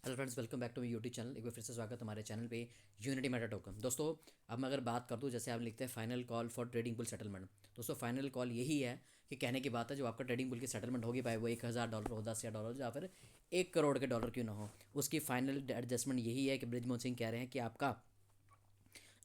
Hello friends, welcome back to my YouTube channel. एक बार फिर से स्वागत हमारे चैनल पे यूनिटी मेटा टोकन। दोस्तों, अब मैं अगर बात कर दूं, जैसे आप लिखते हैं final call for trading pull settlement. दोस्तों, फाइनल कॉल यही है कि कहने की बात है, जो आपका ट्रेडिंग पुल की सेटलमेंट होगी, भाई वो $1000 हो, $10,000 हो, या फिर $1 करोड़ के डॉलर क्यों ना हो, उसकी फाइनल एडजस्टमेंट यही है कि बृजमोहन सिंह कह रहे हैं कि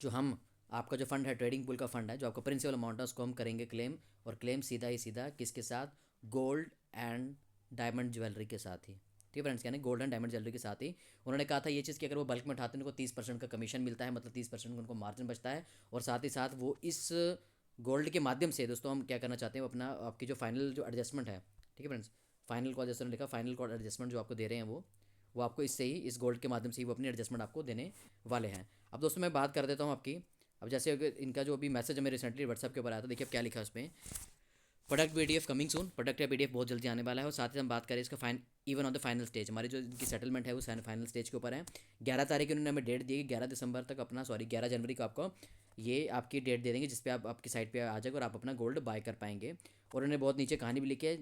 जो हम आपका जो फंड है, ट्रेडिंग पुल का फंड है, जो आपका प्रिंसिपल अमाउंट है, उसको हम करेंगे क्लेम। और क्लेम सीधा ही सीधा किसके साथ? गोल्ड एंड डायमंड ज्वेलरी के साथ ही। ठीक है फ्रेंड्स, यानी गोल्ड एंड डायमंड ज्वेलरी के साथ ही उन्होंने कहा था ये चीज़ कि अगर वो बल्क में उठाते हैं उनको 30% का कमीशन मिलता है, मतलब 30% उनको मार्जिन बचता है। और साथ ही साथ वो इस गोल्ड के माध्यम से, दोस्तों, हम क्या करना चाहते हैं, वो अपना आपकी जो फाइनल जो एडजस्टमेंट है, ठीक है फ्रेंड्स, फाइनल कॉल जैसे लिखा, फाइनल कॉल एडजस्टमेंट जो आपको दे रहे हैं वो आपको इससे ही, इस गोल्ड के माध्यम से ही वो अपनी एडजस्टमेंट आपको देने वाले हैं। अब दोस्तों मैं बात कर देता हूँ आपकी। अब जैसे अगर इनका जो अभी मैसेज हमें रिसेंटली व्हाट्सएप के ऊपर आया था, देखिए अब क्या लिखा है उसमें। Product PDF coming soon, product या पीडीएफ बहुत जल्दी आने वाला है। और साथ ही हम बात करें इसका even on the final stage, हमारी जो इनकी सेटलमेंट है वो फाइनल स्टेज के ऊपर है। 11 तारीख उन्होंने हमें डेट दी है, 11 दिसंबर तक अपना, सॉरी 11 जनवरी को आपको ये आपकी डेट दे देंगे, जिस पे आप आपकी साइट पे आ जाएगा और आप अपना गोल्ड बाय कर पाएंगे। और उन्होंने बहुत नीचे कहानी भी लिखी है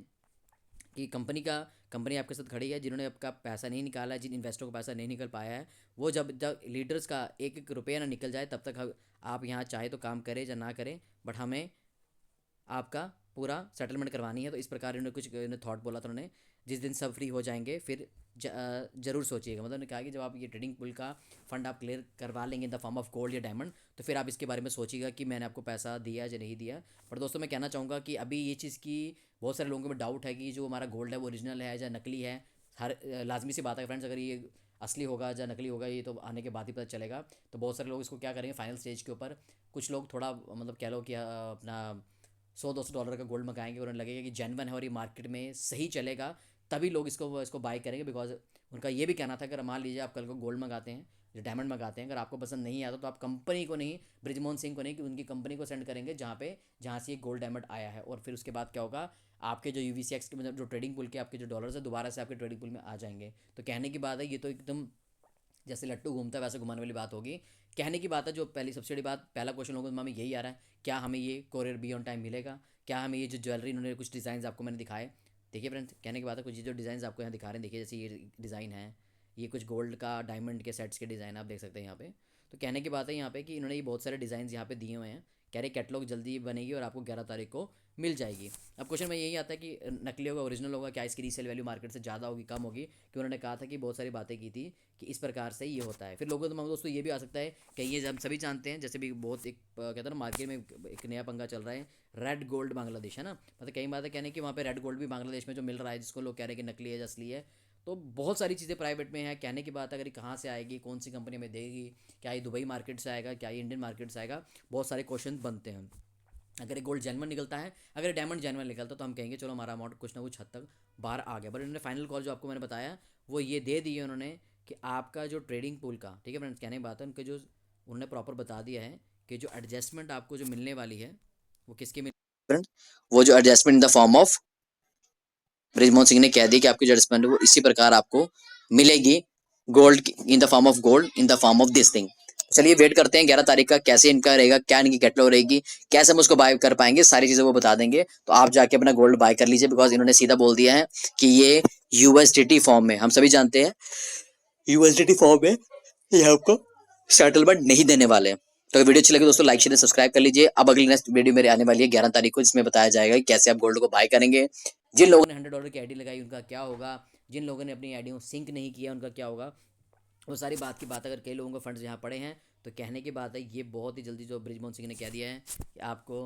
कि कंपनी आपके साथ खड़ी है, जिन्होंने आपका पैसा नहीं निकाला है, जिन इन्वेस्टरों को पैसा नहीं निकल पाया है, वो जब जब लीडर्स का एक एक रुपया ना निकल जाए तब तक आप यहाँ चाहे तो काम करें या ना करें, बट हमें आपका पूरा सेटलमेंट करवानी है। तो इस प्रकार इन्होंने कुछ थॉट बोला था उन्होंने। जिस दिन सब फ्री हो जाएंगे फिर ज़रूर सोचिएगा, मतलब उन्होंने कहा कि जब आप ये ट्रेडिंग पुल का फंड आप क्लियर करवा लेंगे in the form of gold या डायमंड, तो फिर आप इसके बारे में सोचिएगा कि मैंने आपको पैसा दिया या नहीं दिया। पर दोस्तों मैं कहना चाहूँगा कि अभी ये चीज़ की बहुत सारे लोगों में डाउट है कि जो हमारा गोल्ड है वो ओरिजिनल है या नकली है। हर लाजमी सी बात है फ्रेंड्स, अगर ये असली होगा या नकली होगा ये तो आने के बाद ही पता चलेगा। तो बहुत सारे लोग इसको क्या करेंगे फाइनल स्टेज के ऊपर, कुछ लोग थोड़ा मतलब कह लो कि अपना $100-200 का गोल्ड मंगाएंगे और उन्हें लगेगा कि जेनवन है और ये मार्केट में सही चलेगा, तभी लोग इसको बाय करेंगे। बिकॉज उनका ये भी कहना था, अगर मान लीजिए आप कल को गोल्ड मंगाते हैं या डायमंड मंगाते हैं, अगर आपको पसंद नहीं आता तो आप कंपनी को नहीं, बृजमोहन सिंह को नहीं, कि उनकी कंपनी को सेंड करेंगे जहाँ से ये गोल्ड डायमंड आया है। और फिर उसके बाद क्या होगा, आपके जो यूवीसीएक्स के मतलब जो ट्रेडिंग पुल के आपके जो डॉलर्स है दोबारा से आपके ट्रेडिंग पुल में आ जाएंगे। तो कहने की बात है, ये तो एकदम जैसे लट्टू घूमता है वैसे घुमाने वाली बात होगी। कहने की बात है, जो पहली सबसे बड़ी बात, पहला क्वेश्चन लोगों के दिमाग में यही आ रहा है, क्या हमें ये कोरियर बी ऑन टाइम मिलेगा? क्या हमें ये जो ज्वेलरी, इन्होंने कुछ डिज़ाइन आपको मैंने दिखाए, देखिए फ्रेंड्स, कहने की बात है, कुछ ये जो डिज़ाइन आपको यहाँ दिखा रहे हैं, देखिए जैसे ये डिज़ाइन है, ये कुछ गोल्ड का डायमंड के सेट्स के डिज़ाइन आप देख सकते हैं यहाँ पे। तो कहने की बात है यहाँ पे कि इन्होंने ये बहुत सारे डिज़ाइन यहाँ पे दिए हुए हैं। कह रहे कैटलॉग जल्दी बनेगी और आपको 11 तारीख को मिल जाएगी। अब क्वेश्चन में यही आता है कि नकली होगा ओरिजिनल होगा, क्या इसकी रीसेल वैल्यू मार्केट से ज़्यादा होगी कम होगी? कि उन्होंने कहा था कि बहुत सारी बातें की थी कि इस प्रकार से ये होता है। फिर लोगों को दोस्तों ये भी आ सकता है कि ये हम सभी जानते हैं, जैसे भी बहुत एक कहते हैं ना, मार्केट में एक नया पंगा चल रहा है, रेड गोल्ड बांग्लादेश, है ना। मतलब कई बात है कहने कि वहाँ पे रेड गोल्ड भी बांग्लादेश में जो मिल रहा है, जिसको लोग कह रहे हैं कि नकली है या असली है। तो बहुत सारी चीज़ें प्राइवेट में है। कहने की बात है, अगर ये कहाँ से आएगी, कौन सी कंपनी में देगी, क्या ये दुबई मार्केट से आएगा, क्या ये इंडियन मार्केट से आएगा, बहुत सारे क्वेश्चन बनते हैं। अगर ये गोल्ड जेनवन निकलता है, अगर ये डायमंड जेनवन निकलता तो हम कहेंगे चलो हमारा अमाउंट कुछ ना कुछ हद तक बाहर आ गया। बट इन्होंने फाइनल कॉल जो आपको मैंने बताया वो ये दे दी है उन्होंने, कि आपका जो ट्रेडिंग पूल का, ठीक है फ्रेंड्स, कहने की बात है उनके जो उन्होंने प्रॉपर बता दिया है कि जो एडजस्टमेंट आपको जो मिलने वाली है वो किसके मिल, वो जो adjustment in the form of, Brijmohan Singh ने कह दिया कि आपकी जो एडजस्टमेंट है वो इसी प्रकार आपको मिलेगी, gold in the form of gold in the form of this thing. चलिए वेट करते हैं 11 तारीख का, कैसे इनका रहेगा, क्या इनकी कैटलॉग रहेगी, कैसे हम उसको बाय कर पाएंगे, सारी चीजें वो बता देंगे। तो आप जाके अपना गोल्ड बाय कर लीजिए, बिकॉज इन्होंने सीधा बोल दिया है कि ये यूएसडीटी फॉर्म में, हम सभी जानते हैं यूएसडीटी फॉर्म में ये आपको सेटलमेंट नहीं देने वाले हैं। तो वीडियो अच्छी लगे दोस्तों लाइक शेयर सब्सक्राइब कर लीजिए। अब अगली नेक्स्ट वीडियो मेरे आने वाली है 11 तारीख को, जिसमें बताया जाएगा कि कैसे आप गोल्ड को बाय करेंगे। जिन लोगों ने $100 की आईडी लगाई उनका क्या होगा, जिन लोगों ने अपनी आईडी सिंक नहीं किया उनका क्या होगा, वो सारी बात की बात। अगर कई लोगों को फंड्स यहाँ पड़े हैं तो कहने की बात है ये बहुत ही जल्दी जो बृजमोहन सिंह ने कह दिया है कि आपको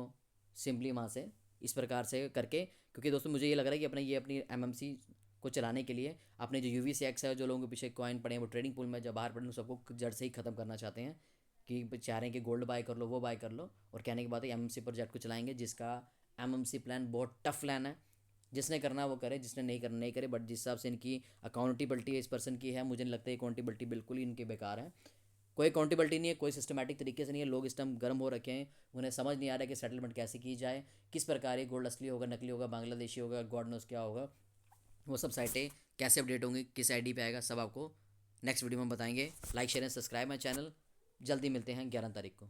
सिंपली वहाँ से इस प्रकार से करके, क्योंकि दोस्तों मुझे ये लग रहा है कि अपनी एमएमसी को चलाने के लिए अपने जो यूवी से एक्स है, जो लोगों के पीछे कॉइन पड़े हैं वो ट्रेडिंग पूल में जब बाहर पड़े हैं सबको जड़ से ही खत्म करना चाहते हैं, कि चाह रहे हैं कि गोल्ड बाय कर लो, वो बाय कर लो। और कहने की बात है एमएमसी प्रोजेक्ट को चलाएंगे, जिसका एमएमसी प्लान बहुत टफ प्लान है। जिसने करना वो करे, जिसने नहीं करना नहीं करे। बट जिस हिसाब से इनकी अकाउंटेबिलिटी इस पर्सन की है, मुझे नहीं लगता है अकाउंटेबिलिटी बिल्कुल ही इनकी बेकार है। कोई अकाउंटेबिलिटी नहीं है, कोई सिस्टमेटिक तरीके से नहीं है। लोग इस टाइम गर्म हो रखे हैं, उन्हें समझ नहीं आ रहा है कि सेटलमेंट कैसे की जाए, किस प्रकार ये गोल्ड असली होगा, नकली होगा, बांग्लादेशी होगा, गॉड नोस क्या होगा, वो सब साइटें कैसे अपडेट होंगी, किस आईडी पे आएगा, सब आपको नेक्स्ट वीडियो में बताएंगे। Like share and subscribe my channel. जल्दी मिलते हैं 11 तारीख को।